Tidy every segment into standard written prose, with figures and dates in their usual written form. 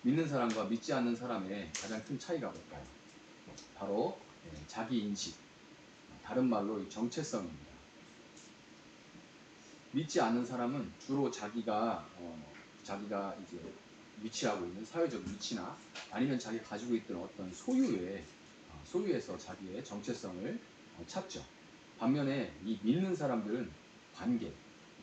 믿는 사람과 믿지 않는 사람의 가장 큰 차이가 뭘까요? 바로 자기 인식, 다른 말로 이 정체성입니다. 믿지 않는 사람은 주로 자기가 이제 위치하고 있는 사회적 위치나 아니면 자기가 가지고 있던 어떤 소유에서 자기의 정체성을 찾죠. 반면에 이 믿는 사람들은 관계,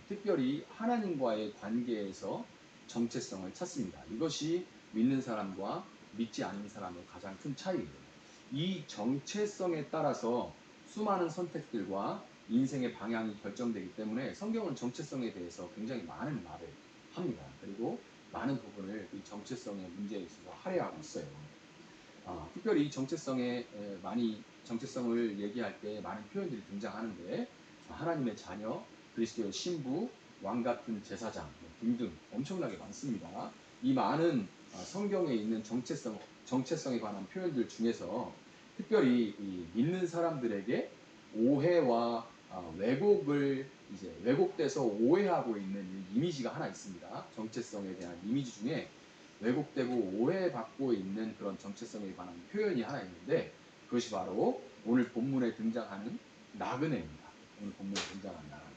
특별히 하나님과의 관계에서 정체성을 찾습니다. 이것이 믿는 사람과 믿지 않는 사람의 가장 큰 차이예요. 이 정체성에 따라서 수많은 선택들과 인생의 방향이 결정되기 때문에 성경은 정체성에 대해서 굉장히 많은 말을 합니다. 그리고 많은 부분을 이 정체성의 문제에 있어서 할애하고 있어요. 특별히 이 정체성을 얘기할 때 많은 표현들이 등장하는데 하나님의 자녀, 그리스도의 신부, 왕 같은 제사장 등등 엄청나게 많습니다. 이 많은 성경에 있는 정체성에 관한 표현들 중에서 특별히 이 믿는 사람들에게 오해와 왜곡돼서 오해하고 있는 이미지가 하나 있습니다. 정체성에 대한 이미지 중에 왜곡되고 오해받고 있는 그런 정체성에 관한 표현이 하나 있는데 그것이 바로 오늘 본문에 등장하는 나그네입니다. 오늘 본문에 등장하는 나그네.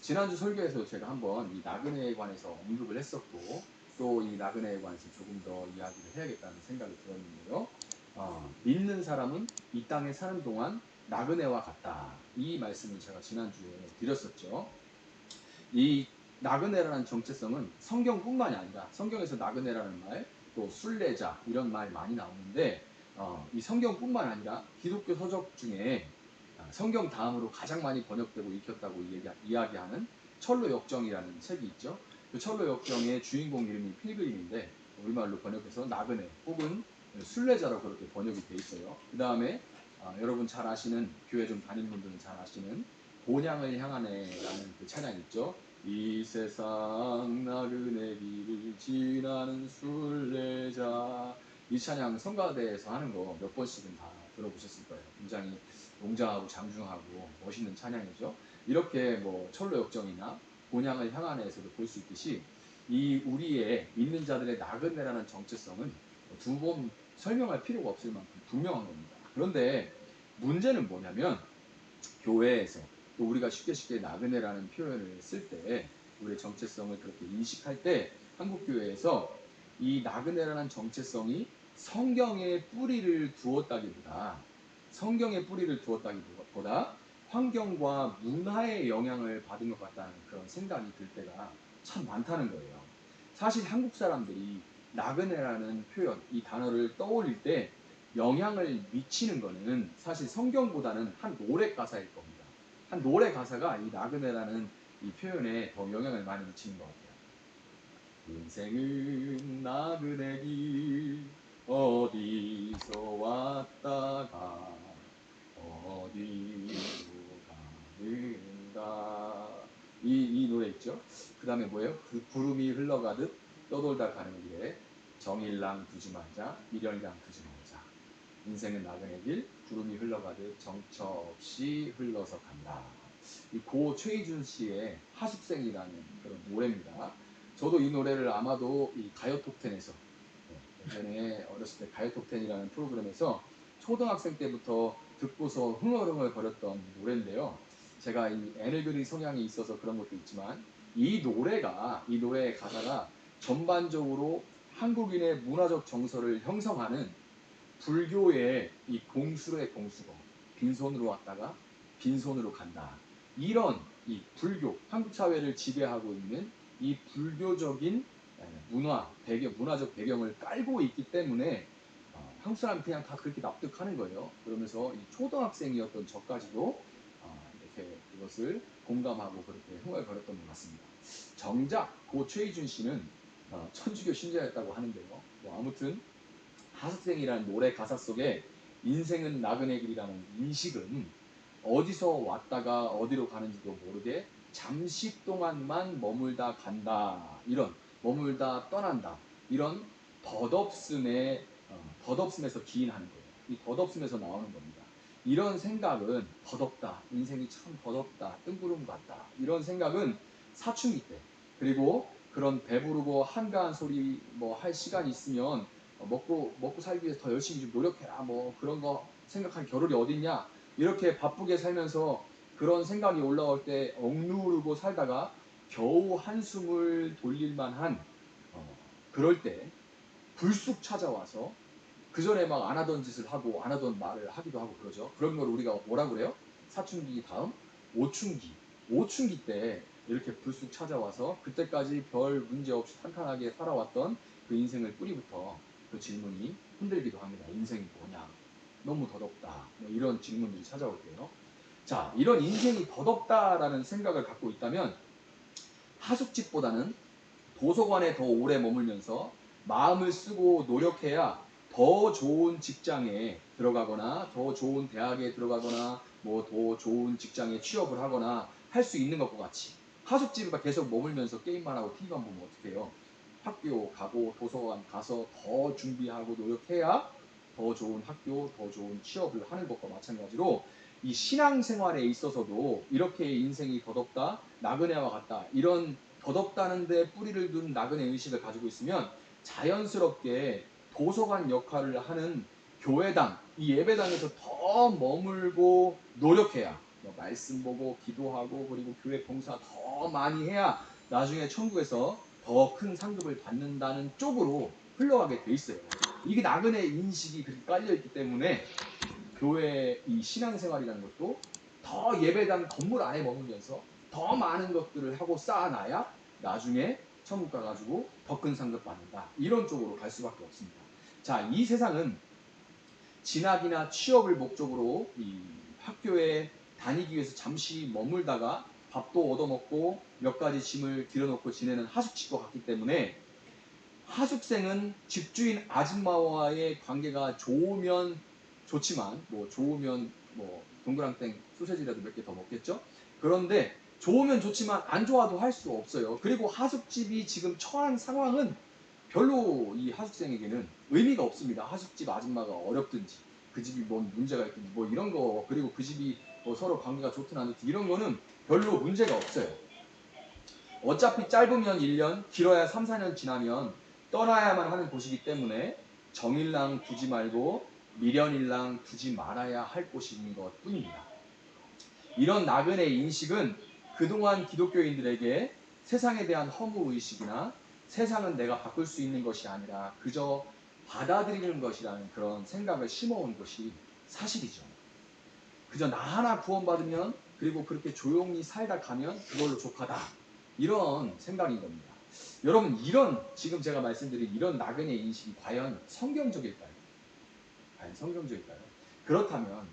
지난주 설교에서 제가 한번 이 나그네에 관해서 언급을 했었고 또 이 나그네에 관해서 조금 더 이야기를 해야겠다는 생각이 들었는데요. 믿는 사람은 이 땅에 사는 동안 나그네와 같다. 이 말씀을 제가 지난주에 드렸었죠. 이 나그네라는 정체성은 성경뿐만이 아니라 성경에서 나그네라는 말, 또 순례자 이런 말 많이 나오는데 이 성경뿐만 아니라 기독교 서적 중에 성경 다음으로 가장 많이 번역되고 읽혔다고 이야기하는 철로 역정이라는 책이 있죠. 그 철로 역정의 주인공 이름이 필그림인데 우리말로 번역해서 나그네 혹은 순례자로 그렇게 번역이 돼 있어요. 그 다음에 여러분 잘 아시는 교회 좀 다니는 분들은 잘 아시는 본향을 향하네라는 그 찬양 있죠. 이 세상 나그네 길을 지나는 순례자. 이 찬양 성가대에서 하는 거 몇 번씩은 다 들어보셨을 거예요. 굉장히 웅장하고 장중하고 멋있는 찬양이죠. 이렇게 뭐 철로 역정이나 본향을 향하네에서도 볼 수 있듯이 이 우리의 믿는 자들의 나그네라는 정체성은 두 번 설명할 필요가 없을 만큼 분명한 겁니다. 그런데 문제는 뭐냐면 교회에서 또 우리가 쉽게 나그네라는 표현을 쓸 때 우리의 정체성을 그렇게 인식할 때 한국 교회에서 이 나그네라는 정체성이 성경에 뿌리를 두었다기보다 환경과 문화의 영향을 받은 것 같다는 그런 생각이 들 때가 참 많다는 거예요. 사실 한국 사람들이 나그네라는 표현, 이 단어를 떠올릴 때 영향을 미치는 것은 사실 성경보다는 한 노래 가사일 겁니다. 한 노래 가사가 이 나그네라는 이 표현에 더 영향을 많이 미치는 것 같아요. 인생은 나그네 길 어디서 왔다가 어디로 가는가. 이 노래 있죠. 그 다음에 뭐예요? 그 구름이 흘러가듯 떠돌다 가는 길에 정일랑 두지 말자 미련이랑 두지 말자. 인생은 나그네 길 구름이 흘러가듯 정처 없이 흘러서 간다. 이 고 최희준 씨의 하숙생이라는 그런 노래입니다. 저도 이 노래를 아마도 이 가요톱텐에서 예전에 어렸을 때 가요톱텐이라는 프로그램에서 초등학생 때부터 듣고서 흥얼흥얼 거렸던 노래인데요. 제가 이 애를 그릴 성향이 있어서 그런 것도 있지만 이 노래의 가사가 전반적으로 한국인의 문화적 정서를 형성하는 불교의 이 공수의 공수거, 빈손으로 왔다가 빈손으로 간다. 이런 이 불교, 한국 사회를 지배하고 있는 이 불교적인 문화적 배경을 깔고 있기 때문에 한국 사람이 그냥 다 그렇게 납득하는 거예요. 그러면서 이 초등학생이었던 저까지도 이렇게 그것을 공감하고 그렇게 흥얼거렸던 것 같습니다. 정작 고 최희준 씨는 천주교 신자였다고 하는데요. 뭐 아무튼 하숙생이라는 노래 가사 속에 인생은 나그네 길이라는 인식은 어디서 왔다가 어디로 가는지도 모르게 잠시 동안만 머물다 간다. 이런 머물다 떠난다. 이런 덧없음에서 기인하는 거예요. 이 덧없음에서 나오는 겁니다. 이런 생각은 덧없다. 인생이 참 덧없다. 뜬구름 같다. 이런 생각은 사춘기 때 그리고 그런 배부르고 한가한 소리 뭐 할 시간이 있으면 먹고 살기 위해서 더 열심히 좀 노력해라 뭐 그런 거 생각할 겨를이 어딨냐 이렇게 바쁘게 살면서 그런 생각이 올라올 때 억누르고 살다가 겨우 한숨을 돌릴 만한 그럴 때 불쑥 찾아와서 그 전에 막 안 하던 짓을 하고 안 하던 말을 하기도 하고 그러죠. 그런 걸 우리가 뭐라 그래요? 사춘기 다음 오춘기. 오춘기 때 이렇게 불쑥 찾아와서 그때까지 별 문제 없이 탄탄하게 살아왔던 그 인생을 뿌리부터 그 질문이 흔들기도 합니다. 인생이 뭐냐? 너무 더덥다. 뭐 이런 질문들이 찾아올 때요. 자, 이런 인생이 더덥다라는 생각을 갖고 있다면 하숙집보다는 도서관에 더 오래 머물면서 마음을 쓰고 노력해야 더 좋은 직장에 들어가거나 더 좋은 대학에 들어가거나 뭐 더 좋은 직장에 취업을 하거나 할 수 있는 것과 같이 하숙집에 계속 머물면서 게임만 하고 TV만 보면 어떻게 해요? 학교 가고 도서관 가서 더 준비하고 노력해야 더 좋은 학교, 더 좋은 취업을 하는 것과 마찬가지로 이 신앙생활에 있어서도 이렇게 인생이 더덥다, 나그네와 같다 이런 더덥다는 데 뿌리를 둔 나그네 의식을 가지고 있으면 자연스럽게 도서관 역할을 하는 교회당, 이 예배당에서 더 머물고 노력해야 말씀 보고 기도하고 그리고 교회 봉사 더 많이 해야 나중에 천국에서 더 큰 상급을 받는다는 쪽으로 흘러가게 돼 있어요. 이게 나그네 인식이 그렇게 깔려있기 때문에 교회 이 신앙생활이라는 것도 더 예배당 건물 안에 머물면서 더 많은 것들을 하고 쌓아놔야 나중에 천국 가가지고 더 큰 상급 받는다. 이런 쪽으로 갈 수밖에 없습니다. 자, 이 세상은 진학이나 취업을 목적으로 이 학교에 다니기 위해서 잠시 머물다가 밥도 얻어먹고 몇 가지 짐을 길어놓고 지내는 하숙집과 같기 때문에 하숙생은 집주인 아줌마와의 관계가 좋으면 좋지만 좋으면 동그랑땡 소세지라도 몇 개 더 먹겠죠. 그런데 좋으면 좋지만 안 좋아도 할 수 없어요. 그리고 하숙집이 지금 처한 상황은 별로 이 하숙생에게는 의미가 없습니다. 하숙집 아줌마가 어렵든지 그 집이 뭔 문제가 있든지 뭐 이런 거 그리고 그 집이 서로 관계가 좋든 안 좋든 이런 거는 별로 문제가 없어요. 어차피 짧으면 1년, 길어야 3, 4년 지나면 떠나야만 하는 곳이기 때문에 정일랑 두지 말고 미련일랑 두지 말아야 할 곳인 것 뿐입니다. 이런 나그네 인식은 그동안 기독교인들에게 세상에 대한 허무의식이나 세상은 내가 바꿀 수 있는 것이 아니라 그저 받아들이는 것이라는 그런 생각을 심어온 것이 사실이죠. 그저 나 하나 구원받으면 그리고 그렇게 조용히 살다 가면 그걸로 족하다. 이런 생각인 겁니다. 여러분 이런 지금 제가 말씀드린 이런 나그네 인식이 과연 성경적일까요? 과연 성경적일까요? 그렇다면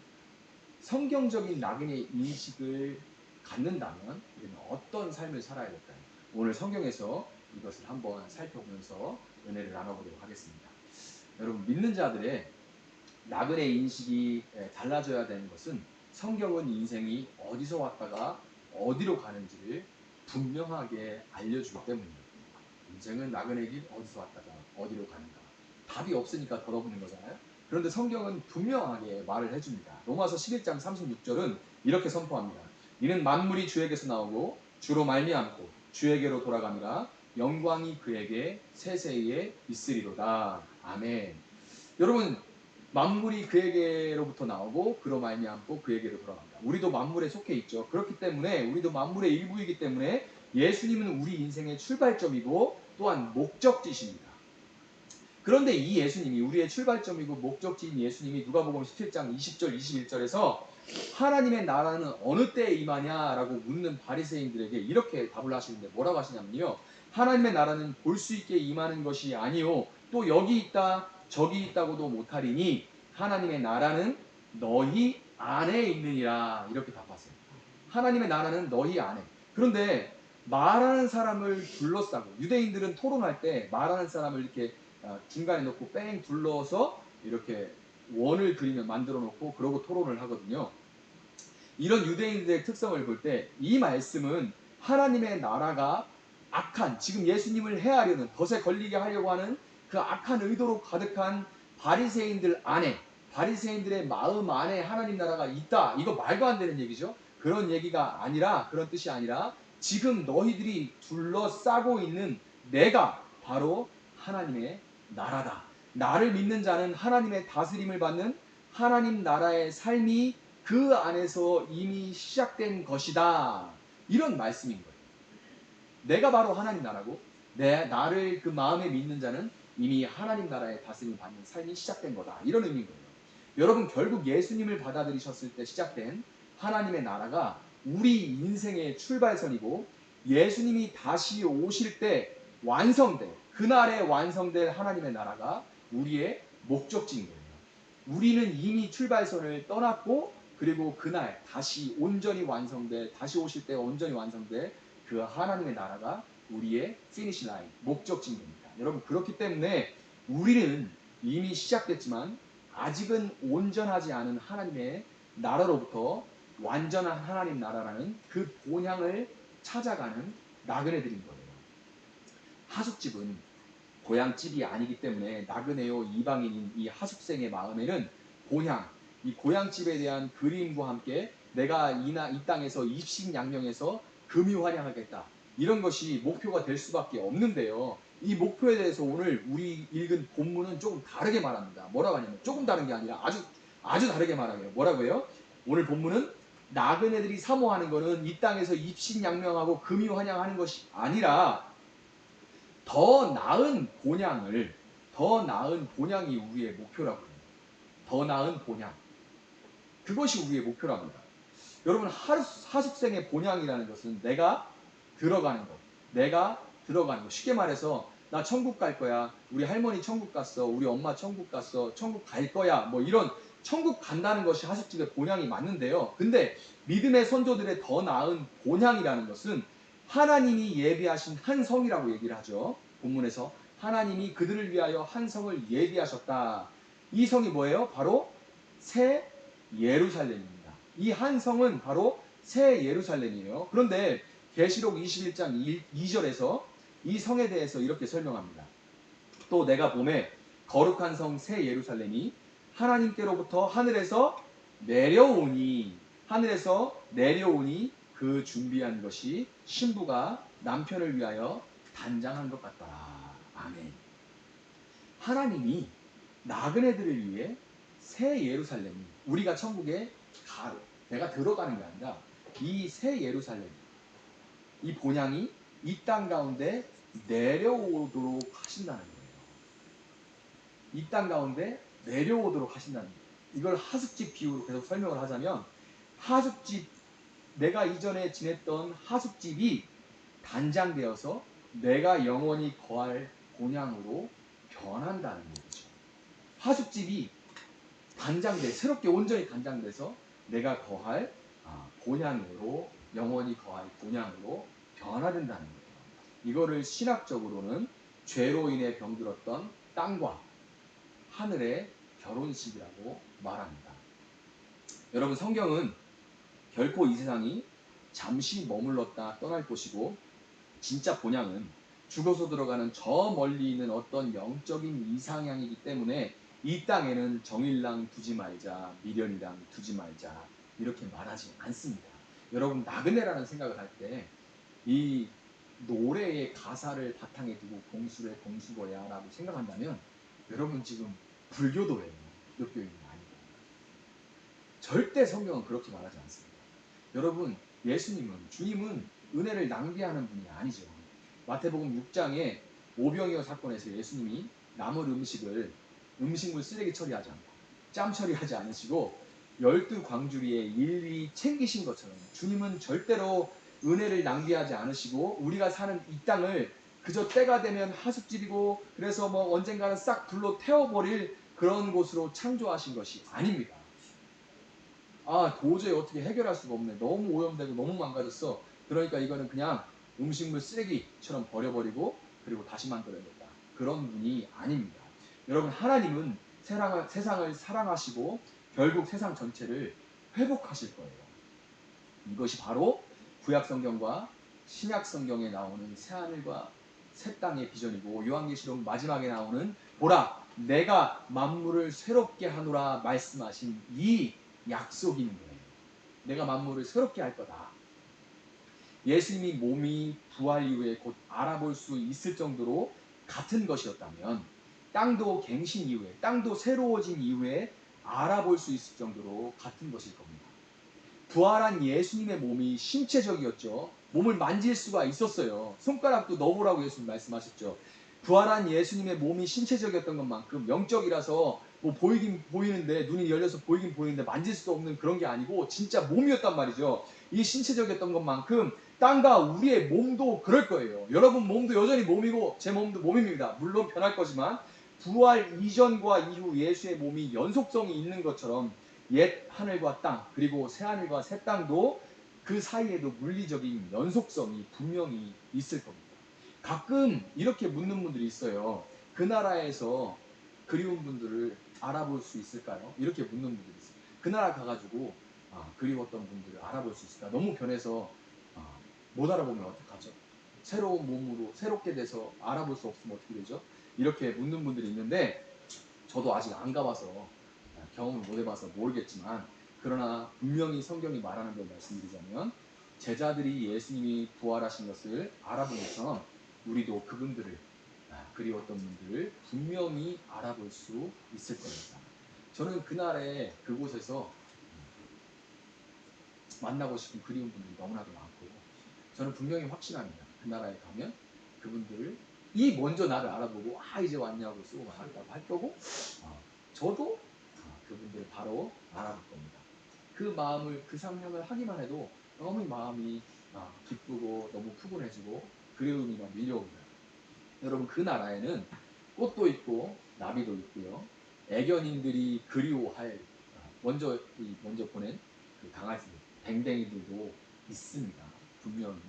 성경적인 나그네 인식을 갖는다면 우리는 어떤 삶을 살아야 될까요? 오늘 성경에서 이것을 한번 살펴보면서 은혜를 나눠보도록 하겠습니다. 여러분 믿는 자들의 나그네 인식이 달라져야 되는 것은 성경은 인생이 어디서 왔다가 어디로 가는지를 분명하게 알려주기 때문입니다. 인생은 나그네 길 어디서 왔다가 어디로 가는가. 답이 없으니까 더러부는 거잖아요. 그런데 성경은 분명하게 말을 해줍니다. 로마서 11장 36절은 이렇게 선포합니다. 이는 만물이 주에게서 나오고 주로 말미암고 주에게로 돌아가니라 영광이 그에게 세세에 있으리로다. 아멘. 여러분 만물이 그에게로부터 나오고 그로 말미암고 그에게로 돌아간다. 우리도 만물에 속해 있죠. 그렇기 때문에 우리도 만물의 일부이기 때문에 예수님은 우리 인생의 출발점이고 또한 목적지십니다. 그런데 이 예수님이 우리의 출발점이고 목적지인 예수님이 누가복음 17장 20절 21절에서 하나님의 나라는 어느 때에 임하냐라고 묻는 바리새인들에게 이렇게 답을 하시는데 뭐라고 하시냐면요. 하나님의 나라는 볼 수 있게 임하는 것이 아니요 또 여기 있다 저기 있다고도 못하리니 하나님의 나라는 너희 안에 있느니라 이렇게 답하세요. 하나님의 나라는 너희 안에. 그런데 말하는 사람을 둘러싸고 유대인들은 토론할 때 말하는 사람을 이렇게 중간에 놓고 뺑 둘러서 이렇게 원을 그리면 만들어 놓고 그러고 토론을 하거든요. 이런 유대인들의 특성을 볼 때 이 말씀은 하나님의 나라가 악한 지금 예수님을 해하려는 덫에 걸리게 하려고 하는 그 악한 의도로 가득한 바리새인들 안에 바리새인들의 마음 안에 하나님 나라가 있다. 이거 말도 안 되는 얘기죠. 그런 얘기가 아니라 그런 뜻이 아니라 지금 너희들이 둘러싸고 있는 내가 바로 하나님의 나라다. 나를 믿는 자는 하나님의 다스림을 받는 하나님 나라의 삶이 그 안에서 이미 시작된 것이다. 이런 말씀인 거예요. 내가 바로 하나님 나라고 나를 그 마음에 믿는 자는 이미 하나님 나라의 다스림을 받는 삶이 시작된 거다. 이런 의미인 거예요. 여러분 결국 예수님을 받아들이셨을 때 시작된 하나님의 나라가 우리 인생의 출발선이고 예수님이 다시 오실 때 완성될 그날에 완성될 하나님의 나라가 우리의 목적지인 거예요. 우리는 이미 출발선을 떠났고 그리고 그날 다시 온전히 완성될 다시 오실 때 온전히 완성될 그 하나님의 나라가 우리의 피니시 라인 목적지인 겁니다. 여러분 그렇기 때문에 우리는 이미 시작됐지만 아직은 온전하지 않은 하나님의 나라로부터 완전한 하나님 나라라는 그 본향을 찾아가는 나그네들인 거예요. 하숙집은 고향집이 아니기 때문에 나그네요 이방인인 이 하숙생의 마음에는 본향, 이 고향집에 대한 그리움과 함께 내가 이 땅에서 입식양명해서 금유환영하겠다. 이런 것이 목표가 될 수밖에 없는데요. 이 목표에 대해서 오늘 우리 읽은 본문은 조금 다르게 말합니다. 뭐라고 하냐면 조금 다른 게 아니라 아주 다르게 말하네요. 뭐라고 해요? 오늘 본문은 나그네들이 사모하는 것은 이 땅에서 입식양명하고 금유환영하는 것이 아니라 더 나은 본향이 우리의 목표라고 해요. 더 나은 본향. 그것이 우리의 목표랍니다. 여러분 하숙생의 본향이라는 것은 내가 들어가는 것. 쉽게 말해서 나 천국 갈 거야. 우리 할머니 천국 갔어. 우리 엄마 천국 갔어. 천국 갈 거야. 뭐 이런 천국 간다는 것이 하숙집의 본향이 맞는데요. 근데 믿음의 선조들의 더 나은 본향이라는 것은 하나님이 예비하신 한 성이라고 얘기를 하죠. 본문에서 하나님이 그들을 위하여 한 성을 예비하셨다. 이 성이 뭐예요? 바로 새 예루살렘입니다. 이 한 성은 바로 새 예루살렘이에요. 그런데 계시록 21장 2절에서 이 성에 대해서 이렇게 설명합니다. 또 내가 봄에 거룩한 성 새 예루살렘이 하나님께로부터 하늘에서 내려오니 그 준비한 것이 신부가 남편을 위하여 단장한 것 같더라. 아멘. 하나님이 나그네들을 위해 새 예루살렘이 우리가 천국에 내가 들어가는 게 아니라 이 새 예루살렘 이 본향이 이 땅 가운데 내려오도록 하신다는 거예요. 이 땅 가운데 내려오도록 하신다는 거예요. 이걸 하숙집 비유로 계속 설명을 하자면 하숙집 내가 이전에 지냈던 하숙집이 단장되어서 내가 영원히 거할 본향으로 변한다는 거죠. 하숙집이 새롭게 온전히 단장돼서 내가 거할 본향으로 영원히 거할 본향으로 변화된다는 거예요. 이거를 신학적으로는 죄로 인해 병들었던 땅과 하늘의 결혼식이라고 말합니다. 여러분 성경은 결코 이 세상이 잠시 머물렀다 떠날 곳이고 진짜 본향은 죽어서 들어가는 저 멀리 있는 어떤 영적인 이상향이기 때문에 이 땅에는 정일랑 두지 말자, 미련이랑 두지 말자 이렇게 말하지 않습니다. 여러분 나그네라는 생각을 할 때 이 노래의 가사를 바탕에 두고 공수래 공수거야 라고 생각한다면 여러분 지금 불교도예요. 기독교인이 아니고. 절대 성경은 그렇게 말하지 않습니다. 여러분 주님은 은혜를 낭비하는 분이 아니죠. 마태복음 6장에 오병이어 사건에서 예수님이 남은 음식물 쓰레기 처리하지 않고 짬 처리하지 않으시고 12광주리에 일일이 챙기신 것처럼 주님은 절대로 은혜를 낭비하지 않으시고 우리가 사는 이 땅을 그저 때가 되면 하숙집이고 그래서 뭐 언젠가는 싹 불로 태워버릴 그런 곳으로 창조하신 것이 아닙니다. 도저히 어떻게 해결할 수가 없네. 너무 오염되고 너무 망가졌어. 그러니까 이거는 그냥 음식물 쓰레기처럼 버려버리고 그리고 다시 만들어야겠다. 그런 분이 아닙니다. 여러분 하나님은 세상을 사랑하시고 결국 세상 전체를 회복하실 거예요. 이것이 바로 구약성경과 신약성경에 나오는 새하늘과 새 땅의 비전이고 요한계시록 마지막에 나오는 보라 내가 만물을 새롭게 하노라 말씀하신 이 약속인 거예요. 내가 만물을 새롭게 할 거다. 예수님이 몸이 부활 이후에 곧 알아볼 수 있을 정도로 같은 것이었다면 땅도 갱신 이후에, 땅도 새로워진 이후에 알아볼 수 있을 정도로 같은 것일 겁니다. 부활한 예수님의 몸이 신체적이었죠. 몸을 만질 수가 있었어요. 손가락도 넣어보라고 예수님 말씀하셨죠. 부활한 예수님의 몸이 신체적이었던 것만큼 영적이라서 뭐 보이긴 보이는데, 눈이 열려서 보이긴 보이는데 만질 수 없는 그런 게 아니고 진짜 몸이었단 말이죠. 이 신체적이었던 것만큼 땅과 우리의 몸도 그럴 거예요. 여러분 몸도 여전히 몸이고 제 몸도 몸입니다. 물론 변할 거지만 부활 이전과 이후 예수의 몸이 연속성이 있는 것처럼 옛 하늘과 땅, 그리고 새 하늘과 새 땅도 그 사이에도 물리적인 연속성이 분명히 있을 겁니다. 가끔 이렇게 묻는 분들이 있어요. 그 나라에서 그리운 분들을 알아볼 수 있을까요? 이렇게 묻는 분들이 있어요. 그 나라 가가지고 그리웠던 분들을 알아볼 수 있을까? 너무 변해서 못 알아보면 어떡하죠? 새로운 몸으로 새롭게 돼서 알아볼 수 없으면 어떻게 되죠? 이렇게 묻는 분들이 있는데, 저도 아직 안 가봐서 경험을 못 해봐서 모르겠지만, 그러나 분명히 성경이 말하는 걸 말씀드리자면 제자들이 예수님이 부활하신 것을 알아본 것처럼 우리도 그분들을, 그리웠던 분들을 분명히 알아볼 수 있을 겁니다. 저는 그날에 그곳에서 만나고 싶은 그리운 분들이 너무나도 많고, 저는 분명히 확신합니다. 그 나라에 가면 그분들을 먼저 나를 알아보고 이제 왔냐고 쓰고 말한다고 할 거고, 저도 그분들을 바로 알아볼 겁니다. 그 마음을, 그 상상을 하기만 해도 너무 마음이 기쁘고 너무 푸근해지고 그리움이 막 밀려옵니다. 여러분, 그 나라에는 꽃도 있고 나비도 있고요, 애견인들이 그리워할 먼저 보낸 그 강아지 댕댕이들도 있습니다. 분명히.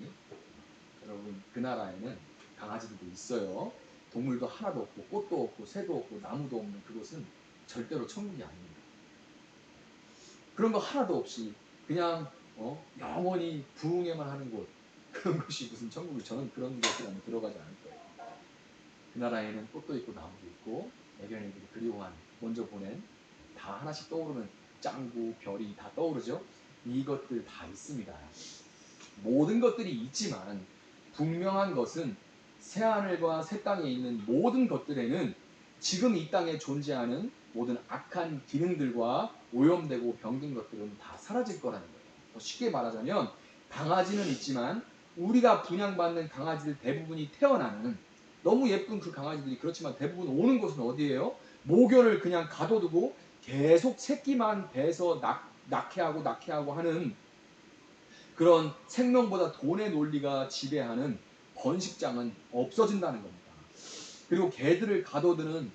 여러분, 그 나라에는 강아지들도 있어요. 동물도 하나도 없고 꽃도 없고 새도 없고 나무도 없는 그곳은 절대로 천국이 아닙니다. 그런 거 하나도 없이 그냥 영원히 부흥에만 하는 곳, 그런 것이 무슨 천국이, 저는 그런 곳이라면 들어가지 않을 거예요. 그 나라에는 꽃도 있고 나무도 있고 애견인들이 그리워한, 먼저 보낸, 다 하나씩 떠오르는 짱구, 별이 다 떠오르죠. 이것들 다 있습니다. 모든 것들이 있지만 분명한 것은 새하늘과 새 땅에 있는 모든 것들에는 지금 이 땅에 존재하는 모든 악한 기능들과 오염되고 병든 것들은 다 사라질 거라는 거예요. 더 쉽게 말하자면 강아지는 있지만 우리가 분양받는 강아지들 대부분이 태어나는, 너무 예쁜 그 강아지들이 그렇지만 대부분 오는 곳은 어디예요? 모교를 그냥 가둬두고 계속 새끼만 배서 낳게 하고 하는 그런 생명보다 돈의 논리가 지배하는 번식장은 없어진다는 겁니다. 그리고 개들을 가둬두는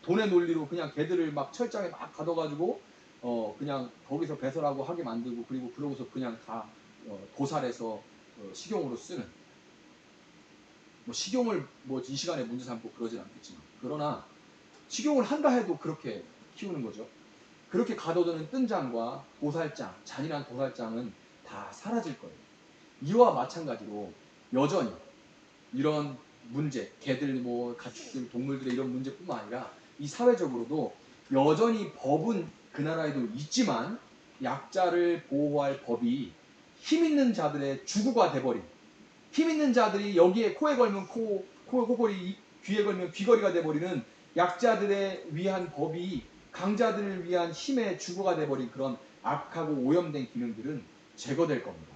돈의 논리로 그냥 개들을 막 철장에 막 가둬가지고 그냥 거기서 배설하고 하게 만들고, 그리고 그러고서 그냥 다 도살해서 식용으로 쓰는, 뭐 식용을 뭐 이 시간에 문제 삼고 그러진 않겠지만, 그러나 식용을 한다 해도 그렇게 키우는 거죠. 그렇게 가둬두는 뜬장과 도살장, 잔인한 도살장은 다 사라질 거예요. 이와 마찬가지로 여전히 이런 문제, 개들, 뭐 가축들, 동물들의 이런 문제뿐만 아니라 이 사회적으로도 여전히 법은 그 나라에도 있지만 약자를 보호할 법이 힘 있는 자들의 주구가 돼버린, 힘 있는 자들이 여기에 코에 걸면 코골이, 귀에 걸면 귀걸이가 돼버리는 약자들에 위한 법이 강자들을 위한 힘의 주구가 돼버린 그런 악하고 오염된 기능들은 제거될 겁니다.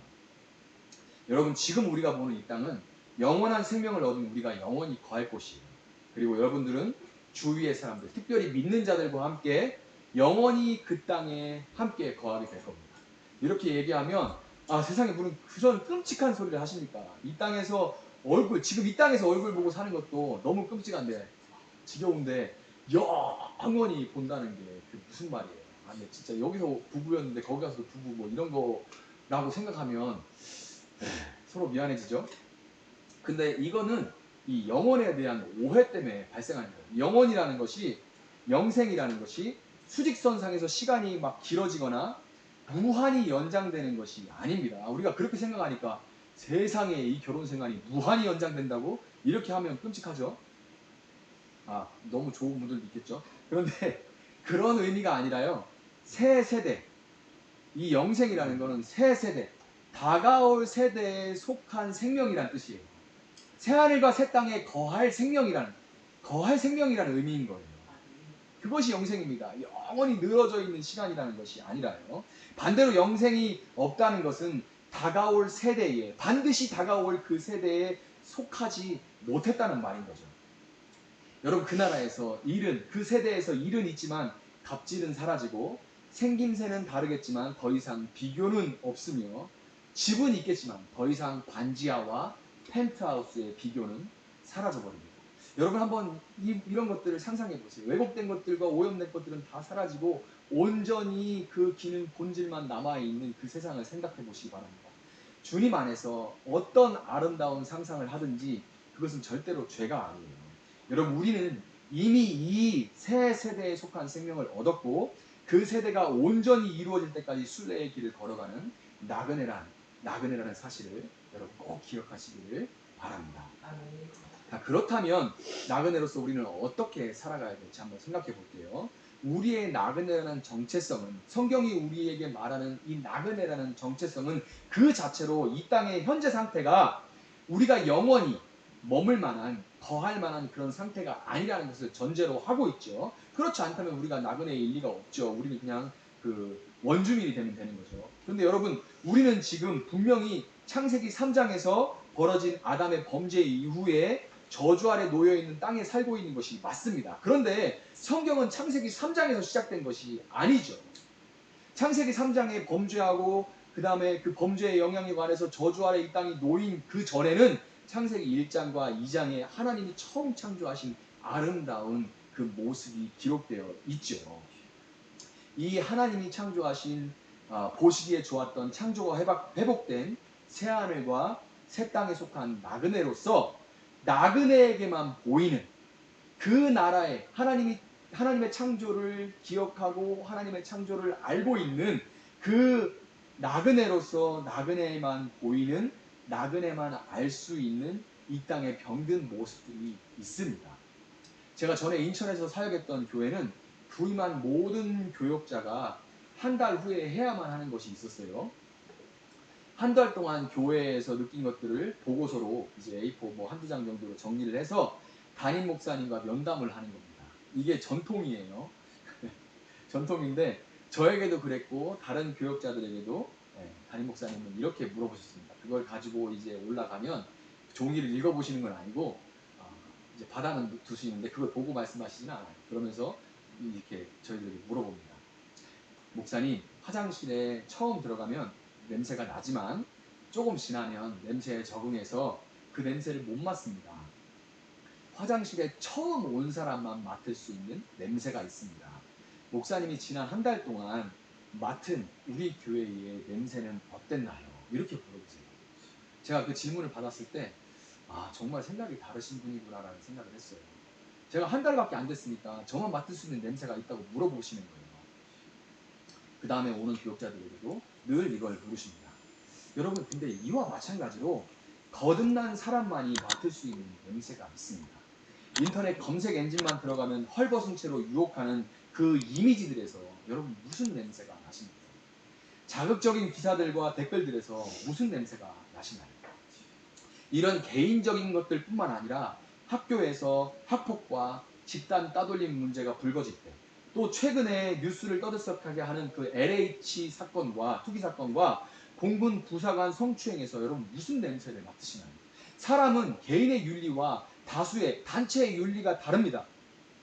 여러분, 지금 우리가 보는 이 땅은 영원한 생명을 얻은 우리가 영원히 거할 곳이에요. 그리고 여러분들은 주위의 사람들, 특별히 믿는 자들과 함께 영원히 그 땅에 함께 거하게 될 겁니다. 이렇게 얘기하면 세상에 무슨 그런 끔찍한 소리를 하십니까? 이 땅에서 지금 이 땅에서 얼굴 보고 사는 것도 너무 끔찍한데, 지겨운데 영원히 본다는 게 그 무슨 말이에요? 아니 진짜 여기서 부부였는데 거기 가서 부부 뭐 이런 거라고 생각하면 서로 미안해지죠? 근데 이거는 이 영혼에 대한 오해 때문에 발생하는 거예요. 영혼이라는 것이, 영생이라는 것이 수직선상에서 시간이 막 길어지거나 무한히 연장되는 것이 아닙니다. 우리가 그렇게 생각하니까 세상에 이 결혼 생활이 무한히 연장된다고? 이렇게 하면 끔찍하죠? 너무 좋은 분들도 있겠죠? 그런데 그런 의미가 아니라요, 새 세대, 이 영생이라는 거는 새 세대, 다가올 세대에 속한 생명이란 뜻이에요. 새하늘과 새 땅에 거할 생명이라는 의미인 거예요. 그것이 영생입니다. 영원히 늘어져 있는 시간이라는 것이 아니라요. 반대로 영생이 없다는 것은 다가올 세대에, 반드시 다가올 그 세대에 속하지 못했다는 말인 거죠. 여러분, 그 나라에서 그 세대에서 일은 있지만 갑질은 사라지고 생김새는 다르겠지만 더 이상 비교는 없으며 집은 있겠지만 더 이상 반지하와 펜트하우스의 비교는 사라져버립니다. 여러분, 한번 이런 것들을 상상해 보세요. 왜곡된 것들과 오염된 것들은 다 사라지고 온전히 그 기능 본질만 남아있는 그 세상을 생각해 보시기 바랍니다. 주님 안에서 어떤 아름다운 상상을 하든지 그것은 절대로 죄가 아니에요. 여러분, 우리는 이미 이 새 세대에 속한 생명을 얻었고 그 세대가 온전히 이루어질 때까지 순례의 길을 걸어가는 나그네라는 사실을 여러분 꼭 기억하시기를 바랍니다. 자, 그렇다면 나그네로서 우리는 어떻게 살아가야 될지 한번 생각해 볼게요. 우리의 나그네라는 정체성은, 성경이 우리에게 말하는 이 나그네라는 정체성은 그 자체로 이 땅의 현재 상태가 우리가 영원히 머물 만한, 거할 만한 그런 상태가 아니라는 것을 전제로 하고 있죠. 그렇지 않다면 우리가 나그네의 일리가 없죠. 우리는 그냥 그 원주민이 되는 거죠. 그런데 여러분, 우리는 지금 분명히 창세기 3장에서 벌어진 아담의 범죄 이후에 저주 아래 놓여있는 땅에 살고 있는 것이 맞습니다. 그런데 성경은 창세기 3장에서 시작된 것이 아니죠. 창세기 3장에 범죄하고 그 다음에 그 범죄의 영향에 관해서 저주 아래 이 땅이 놓인 그 전에는 창세기 1장과 2장에 하나님이 처음 창조하신 아름다운 그 모습이 기록되어 있죠. 이 하나님이 창조하신 보시기에 좋았던 창조가 회복된 새하늘과 새 땅에 속한 나그네로서 나그네에게만 보이는 그 나라에 하나님의 창조를 기억하고 하나님의 창조를 알고 있는 그 나그네로서 나그네에만 보이는, 나그네만 알 수 있는 이 땅의 병든 모습들이 있습니다. 제가 전에 인천에서 사역했던 교회는 부임한 모든 교역자가 한 달 후에 해야만 하는 것이 있었어요. 한 달 동안 교회에서 느낀 것들을 보고서로 이제 A4 뭐 한두 장 정도로 정리를 해서 담임 목사님과 면담을 하는 겁니다. 이게 전통이에요. 전통인데 저에게도 그랬고 다른 교역자들에게도 담임 목사님은 이렇게 물어보셨습니다. 그걸 가지고 이제 올라가면 종이를 읽어보시는 건 아니고 이제 받아는 두시는데 그걸 보고 말씀하시지는 않아요. 그러면서 이렇게 저희들에게 물어봅니다. 목사님, 화장실에 처음 들어가면 냄새가 나지만 조금 지나면 냄새에 적응해서 그 냄새를 못 맡습니다. 화장실에 처음 온 사람만 맡을 수 있는 냄새가 있습니다. 목사님이 지난 한 달 동안 맡은 우리 교회의 냄새는 어땠나요? 이렇게 물어보세요. 제가 그 질문을 받았을 때 정말 생각이 다르신 분이구나라는 생각을 했어요. 제가 한 달밖에 안 됐으니까 저만 맡을 수 있는 냄새가 있다고 물어보시는 거예요. 그 다음에 오는 교역자들에게도 늘 이걸 물으십니다. 여러분, 근데 이와 마찬가지로 거듭난 사람만이 맡을 수 있는 냄새가 있습니다. 인터넷 검색 엔진만 들어가면 헐벗은 채로 유혹하는 그 이미지들에서 여러분 무슨 냄새가 나십니까? 자극적인 기사들과 댓글들에서 무슨 냄새가 나시나요? 이런 개인적인 것들 뿐만 아니라 학교에서 학폭과 집단 따돌림 문제가 불거질 때, 또 최근에 뉴스를 떠들썩하게 하는 그 LH 사건과 투기 사건과 공군 부사관 성추행에서 여러분 무슨 냄새를 맡으시나요? 사람은 개인의 윤리와 다수의 단체의 윤리가 다릅니다.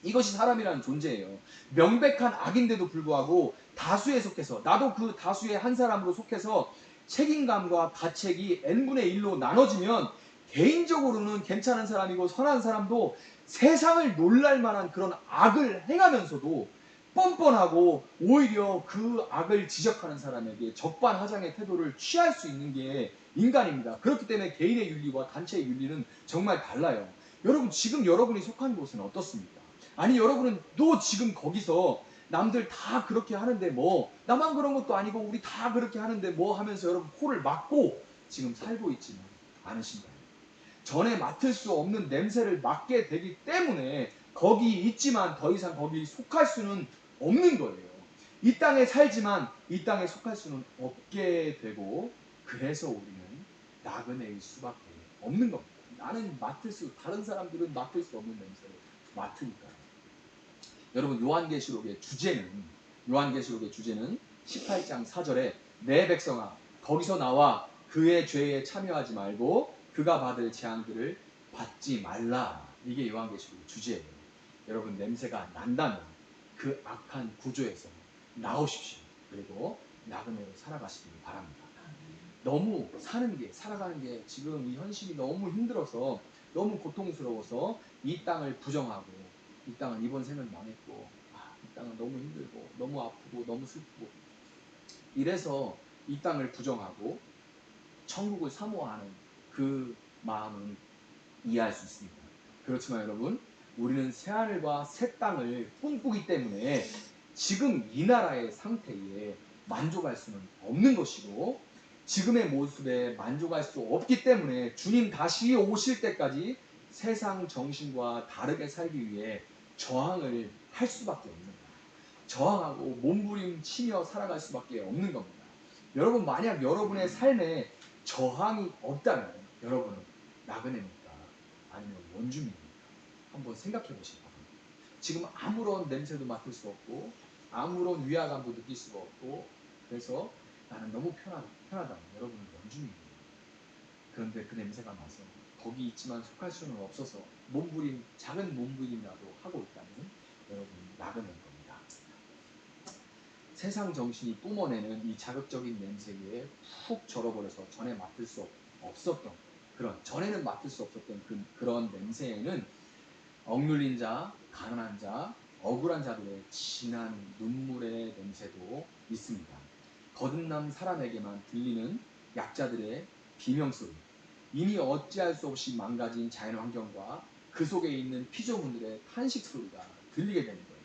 이것이 사람이라는 존재예요. 명백한 악인데도 불구하고 다수에 속해서, 나도 그 다수의 한 사람으로 속해서 책임감과 가책이 n분의 1로 나눠지면 개인적으로는 괜찮은 사람이고 선한 사람도 세상을 놀랄 만한 그런 악을 행하면서도 뻔뻔하고 오히려 그 악을 지적하는 사람에게 적반하장의 태도를 취할 수 있는 게 인간입니다. 그렇기 때문에 개인의 윤리와 단체의 윤리는 정말 달라요. 여러분, 지금 여러분이 속한 곳은 어떻습니까? 아니, 여러분은 또 지금 거기서 남들 다 그렇게 하는데 뭐, 나만 그런 것도 아니고 우리 다 그렇게 하는데 뭐 하면서 여러분 코를 막고 지금 살고 있지는 않으신가요? 전에 맡을 수 없는 냄새를 맡게 되기 때문에 거기 있지만 더 이상 거기 속할 수는 없는 거예요. 이 땅에 살지만 이 땅에 속할 수는 없게 되고 그래서 우리는 나그네일 수밖에 없는 겁니다. 나는 다른 사람들은 맡을 수 없는 냄새를 맡으니까요. 여러분, 요한계시록의 주제는 18장 4절에 내 백성아 거기서 나와 그의 죄에 참여하지 말고 그가 받을 재앙들을 받지 말라. 이게 요한계시록의 주제예요. 여러분, 냄새가 난다면 그 악한 구조에서 나오십시오. 그리고 나그네로 살아가시길 바랍니다. 너무 살아가는 게 지금 이 현실이 너무 힘들어서, 너무 고통스러워서 이 땅을 부정하고, 이 땅은 이번 생은 망했고, 이 땅은 너무 힘들고 너무 아프고 너무 슬프고, 이래서 이 땅을 부정하고 천국을 사모하는 그 마음은 이해할 수 있습니다. 그렇지만 여러분, 우리는 새하늘과 새 땅을 꿈꾸기 때문에 지금 이 나라의 상태에 만족할 수는 없는 것이고, 지금의 모습에 만족할 수 없기 때문에 주님 다시 오실 때까지 세상 정신과 다르게 살기 위해 저항을 할 수밖에 없는 거예요. 저항하고 몸부림치며 살아갈 수밖에 없는 겁니다. 여러분, 만약 여러분의 삶에 저항이 없다면 여러분은 나그네입니까? 아니면 원주민입니까? 한번 생각해 보시기 바랍니다. 지금 아무런 냄새도 맡을 수 없고 아무런 위화감도 느낄 수가 없고, 그래서 나는 너무 편하다. 여러분은 원주민이에요. 그런데 그 냄새가 나서 거기 있지만 속할 수는 없어서 작은 몸부림이라도 하고 있다면 여러분은 나그네인 겁니다. 세상 정신이 뿜어내는 이 자극적인 냄새에 푹 절어버려서 전에는 맡을 수 없었던 그런 냄새에는 억눌린 자, 가난한 자, 억울한 자들의 진한 눈물의 냄새도 있습니다. 거듭난 사람에게만 들리는 약자들의 비명소리, 이미 어찌할 수 없이 망가진 자연환경과 그 속에 있는 피조물들의 탄식 소리가 들리게 되는 거예요.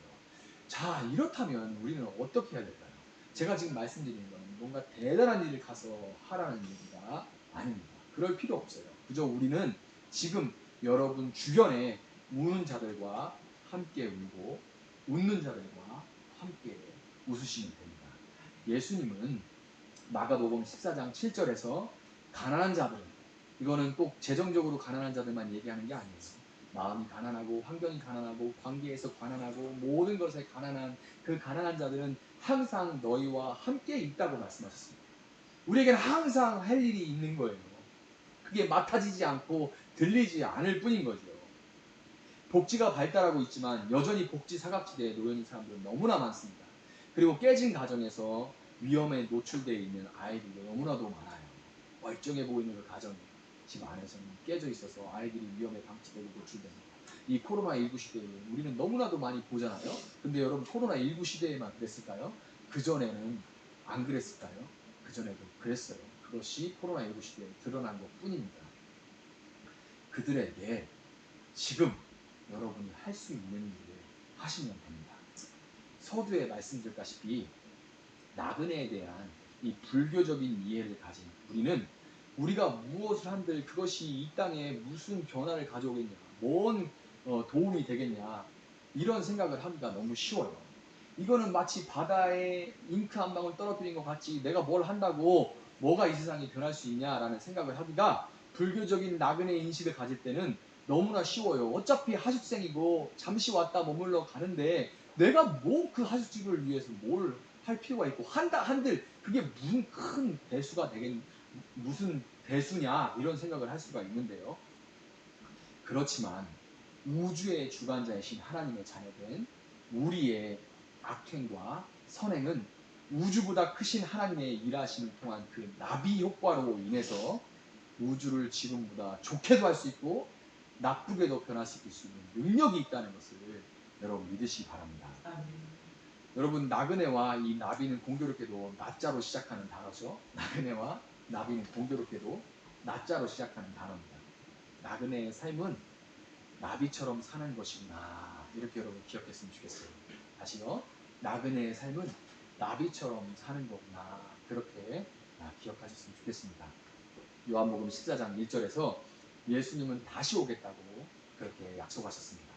자, 이렇다면 우리는 어떻게 해야 될까요? 제가 지금 말씀드리는 건 뭔가 대단한 일을 가서 하라는 얘기가 아닙니다. 그럴 필요 없어요. 그저 우리는 지금 여러분 주변에 우는 자들과 함께 울고 웃는 자들과 함께 웃으시면 됩니다. 예수님은 마가복음 14장 7절에서 가난한 자들, 이거는 꼭 재정적으로 가난한 자들만 얘기하는 게 아니에요. 마음이 가난하고 환경이 가난하고 관계에서 가난하고 모든 것에 가난한 그 가난한 자들은 항상 너희와 함께 있다고 말씀하셨습니다. 우리에게는 항상 할 일이 있는 거예요. 그게 맡아지지 않고 들리지 않을 뿐인 거죠. 복지가 발달하고 있지만 여전히 복지 사각지대에 놓여 있는 사람들은 너무나 많습니다. 그리고 깨진 가정에서 위험에 노출되어 있는 아이들도 너무나도 많아요. 멀쩡해 보이는 그 가정이 집 안에서는 깨져 있어서 아이들이 위험에 방치되고 노출됩니다. 이 코로나19 시대에 우리는 너무나도 많이 보잖아요. 근데 여러분, 코로나19 시대에만 그랬을까요? 그전에는 안 그랬을까요? 그전에도 그랬어요. 그것이 코로나19 시대에 드러난 것 뿐입니다. 그들에게 지금 여러분이 할 수 있는 일을 하시면 됩니다. 서두에 말씀드렸다시피 나그네에 대한 이 불교적인 이해를 가진 우리는 우리가 무엇을 한들 그것이 이 땅에 무슨 변화를 가져오겠냐, 뭔 도움이 되겠냐, 이런 생각을 하기가 너무 쉬워요. 이거는 마치 바다에 잉크 한 방울 떨어뜨린 것 같이 내가 뭘 한다고 뭐가 이 세상이 변할 수 있냐라는 생각을 하기가, 불교적인 나그네 인식을 가질 때는 너무나 쉬워요. 어차피 하숙생이고 잠시 왔다 머물러 가는데 내가 뭐 그 하숙집을 위해서 뭘 할 필요가 있고, 한들 그게 무슨 큰 대수가 무슨 대수냐, 이런 생각을 할 수가 있는데요. 그렇지만 우주의 주관자이신 하나님의 자녀된 우리의 악행과 선행은 우주보다 크신 하나님의 일하심을 통한 그 나비 효과로 인해서 우주를 지금보다 좋게도 할 수 있고 나쁘게도 변화시킬 수 있는 능력이 있다는 것을 여러분 믿으시기 바랍니다. 여러분, 나그네와 이 나비는 공교롭게도 나자로 시작하는 단어죠. 나그네와 나비는 공교롭게도 나자로 시작하는 단어입니다. 나그네의 삶은 나비처럼 사는 것이구나, 이렇게 여러분 기억했으면 좋겠어요. 다시요. 나그네의 삶은 나비처럼 사는 거구나, 그렇게 기억하셨으면 좋겠습니다. 요한복음 14장 1절에서 예수님은 다시 오겠다고 그렇게 약속하셨습니다.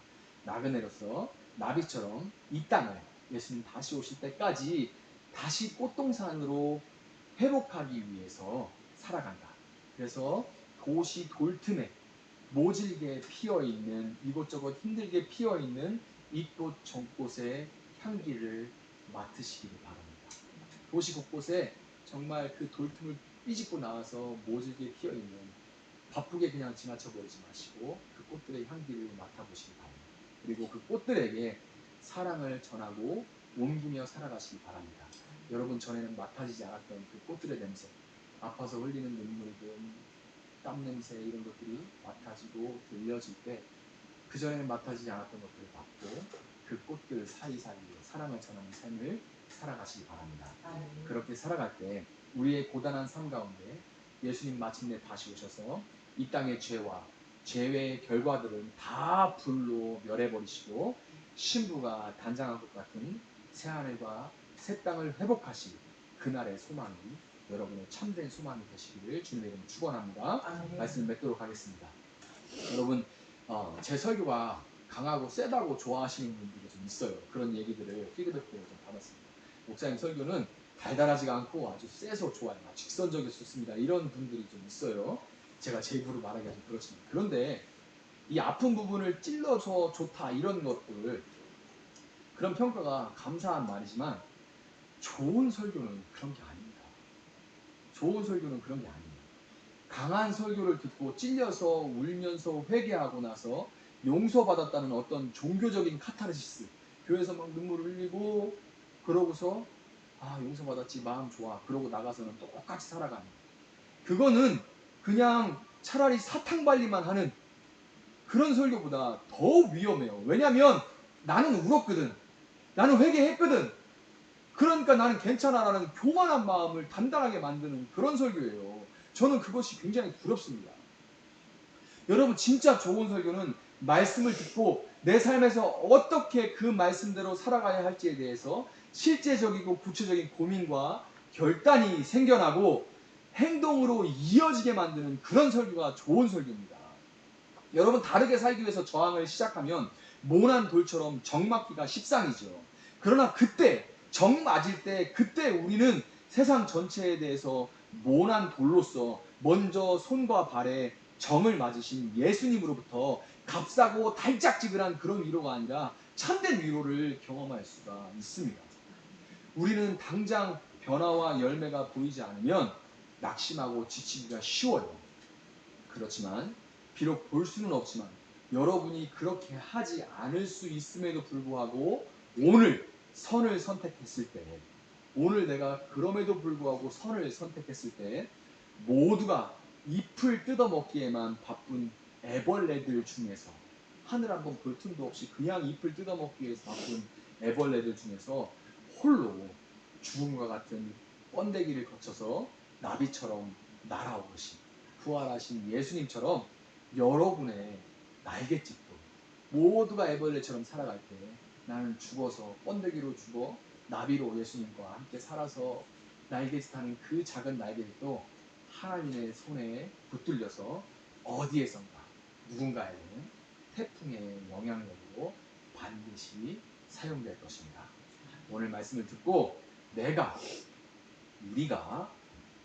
나그네로서 나비처럼 이 땅을 예수님 다시 오실 때까지 다시 꽃동산으로 회복하기 위해서 살아간다. 그래서 도시 돌틈에 모질게 피어있는, 이곳저곳 힘들게 피어있는 이곳 저곳의 향기를 맡으시기를 바랍니다. 도시 곳곳에 정말 그 돌틈을 삐집고 나와서 모질게 피어있는, 바쁘게 그냥 지나쳐버리지 마시고 그 꽃들의 향기를 맡아보시기 바랍니다. 그리고 그 꽃들에게 사랑을 전하고 옮기며 살아가시기 바랍니다. 여러분, 전에는 맡아지지 않았던 그 꽃들의 냄새, 아파서 흘리는 눈물이든 땀 냄새, 이런 것들이 맡아지고 들려질 때 그전에는 맡아지지 않았던 것들을 맡고 그 꽃들 사이사이에 사랑을 전하는 삶을 살아가시기 바랍니다. 그렇게 살아갈 때 우리의 고단한 삶 가운데 예수님 마침내 다시 오셔서 이 땅의 죄와 죄의 결과들은 다 불로 멸해버리시고 신부가 단장한 것 같은 새하늘과 새 땅을 회복하시, 그날의 소망이 여러분의 참된 소망이 되시기를 주님의 이름으로 축원합니다. 말씀 맺도록 하겠습니다. 여러분, 제 설교가 강하고 세다고 좋아하시는 분들이 좀 있어요. 그런 얘기들을 피드백으로 좀 받았습니다. 목사님 설교는 달달하지가 않고 아주 세서 좋아요, 직선적이어서 좋습니다, 이런 분들이 좀 있어요. 제가 제 입으로 말하기가 좀 그렇습니다. 그런데 이 아픈 부분을 찔러서 좋다, 이런 것들, 그런 평가가 감사한 말이지만 좋은 설교는 그런 게 아닙니다. 좋은 설교는 그런 게 아닙니다. 강한 설교를 듣고 찔려서 울면서 회개하고 나서 용서받았다는 어떤 종교적인 카타르시스, 교회에서 막 눈물 흘리고 그러고서 용서받았지, 마음 좋아, 그러고 나가서는 똑같이 살아가는, 그거는 그냥 차라리 사탕발리만 하는 그런 설교보다 더 위험해요. 왜냐하면 나는 울었거든, 나는 회개했거든, 그러니까 나는 괜찮아라는 교만한 마음을 단단하게 만드는 그런 설교예요. 저는 그것이 굉장히 두렵습니다. 여러분, 진짜 좋은 설교는 말씀을 듣고 내 삶에서 어떻게 그 말씀대로 살아가야 할지에 대해서 실제적이고 구체적인 고민과 결단이 생겨나고 행동으로 이어지게 만드는 그런 설교가 좋은 설교입니다. 여러분, 다르게 살기 위해서 저항을 시작하면 모난 돌처럼 정 맞기가 십상이죠. 그러나 그때 정 맞을 때, 그때 우리는 세상 전체에 대해서 모난 돌로서 먼저 손과 발에 정을 맞으신 예수님으로부터 값싸고 달짝지근한 그런 위로가 아니라 참된 위로를 경험할 수가 있습니다. 우리는 당장 변화와 열매가 보이지 않으면 낙심하고 지치기가 쉬워요. 그렇지만 비록 볼 수는 없지만 여러분이 그렇게 하지 않을 수 있음에도 불구하고 오늘 선을 선택했을 때, 오늘 내가 그럼에도 불구하고 선을 선택했을 때 모두가 잎을 뜯어먹기에만 바쁜 애벌레들 중에서, 하늘 한번 볼 틈도 없이 그냥 잎을 뜯어먹기 위해서 바쁜 애벌레들 중에서 홀로 죽음과 같은 번데기를 거쳐서 나비처럼 날아오신 부활하신 예수님처럼 여러분의 날갯짓도 모두가 애벌레처럼 살아갈 때 나는 죽어서 번데기로 죽어 나비로 예수님과 함께 살아서 날갯짓하는 그 작은 날갯짓도 하나님의 손에 붙들려서 어디에선가 누군가에게는 태풍의 영향력으로 반드시 사용될 것입니다. 오늘 말씀을 듣고 우리가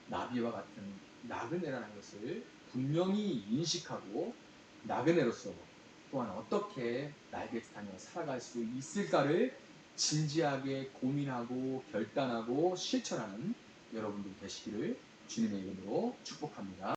나비와 같은 나그네라는 것을 분명히 인식하고 나그네로서 또한 어떻게 날갯짓하며 살아갈 수 있을까를 진지하게 고민하고 결단하고 실천하는 여러분들 되시기를 주님의 이름으로 축복합니다.